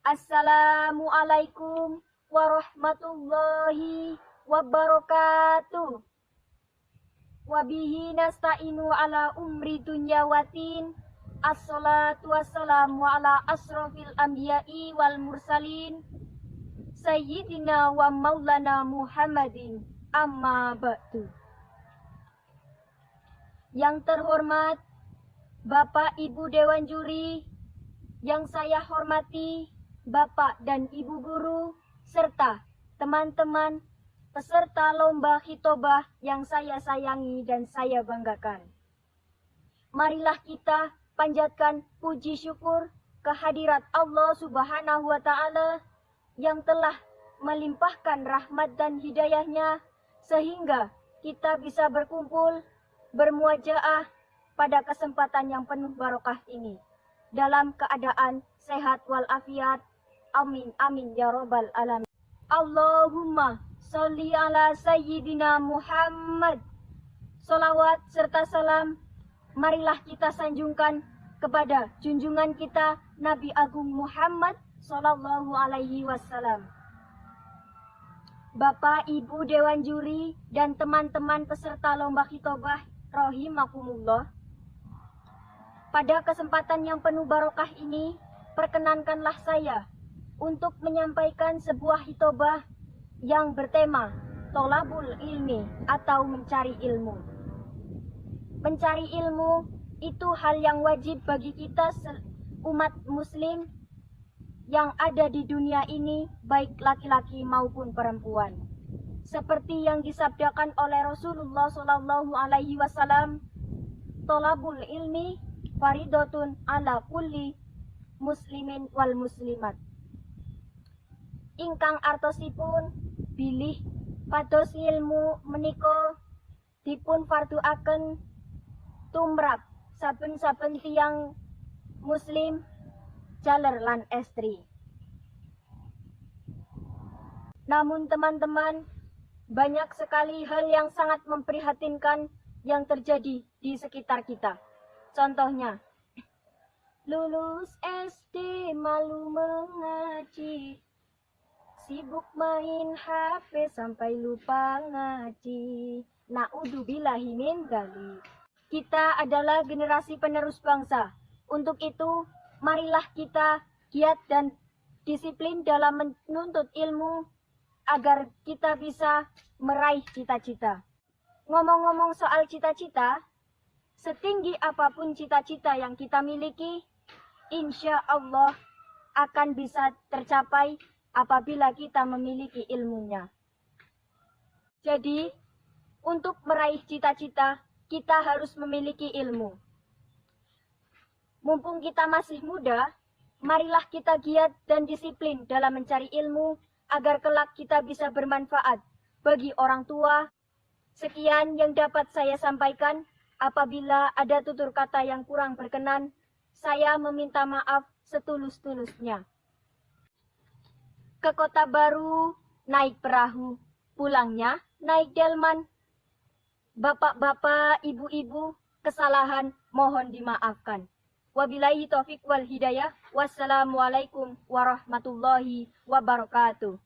Assalamualaikum warahmatullahi wabarakatuh. Wabihi nasta'inu ala umri dunya watin. Assalatu wassalamu ala asrofil anbiya'i wal mursalin. Sayyidina wa maulana Muhammadin. Amma ba'du. Yang terhormat Bapak Ibu Dewan Juri, yang saya hormati Bapak dan Ibu Guru, serta teman-teman peserta lomba khitobah yang saya sayangi dan saya banggakan. Marilah kita panjatkan puji syukur kehadirat Allah Subhanahu wa Ta'ala yang telah melimpahkan rahmat dan hidayahnya sehingga kita bisa berkumpul, bermuajaah pada kesempatan yang penuh barokah ini dalam keadaan sehat walafiat. Amin amin ya robbal alamin. Allahumma sholli ala sayyidina Muhammad. Salawat serta salam marilah kita sanjungkan kepada junjungan kita Nabi Agung Muhammad sallallahu alaihi wasallam. Bapak, Ibu Dewan Juri dan teman-teman peserta lomba khitobah rahimakumullah. Pada kesempatan yang penuh barokah ini, perkenankanlah saya untuk menyampaikan sebuah khitobah yang bertema Tholabul Ilmi atau mencari ilmu. Mencari ilmu itu hal yang wajib bagi kita umat muslim yang ada di dunia ini, baik laki-laki maupun perempuan. Seperti yang disabdakan oleh Rasulullah Shallallahu Alaihi Wasallam, Tholabul ilmi faridotun ala kulli muslimin wal muslimat. Ingkang artosipun bilih pados ilmu menika dipun farduaken tumrap saben-saben tiyang muslim jaler lan estri. Namun teman-teman, banyak sekali hal yang sangat memprihatinkan yang terjadi di sekitar kita. Contohnya, lulus SD malu mengaji, sibuk main HP sampai lupa ngaji. Na'udzubillahi min dzalik. Kita adalah generasi penerus bangsa. Untuk itu, marilah kita giat dan disiplin dalam menuntut ilmu agar kita bisa meraih cita-cita. Ngomong-ngomong soal cita-cita, setinggi apapun cita-cita yang kita miliki, insya Allah akan bisa tercapai apabila kita memiliki ilmunya. Jadi, untuk meraih cita-cita, kita harus memiliki ilmu. Mumpung kita masih muda, marilah kita giat dan disiplin dalam mencari ilmu agar kelak kita bisa bermanfaat bagi orang tua. Sekian yang dapat saya sampaikan. Apabila ada tutur kata yang kurang berkenan, saya meminta maaf setulus-tulusnya. Ke kota baru naik perahu, pulangnya naik delman. Bapak-bapak, ibu-ibu, kesalahan mohon dimaafkan. Wabillahi taufik wal hidayah. Wassalamualaikum warahmatullahi wabarakatuh.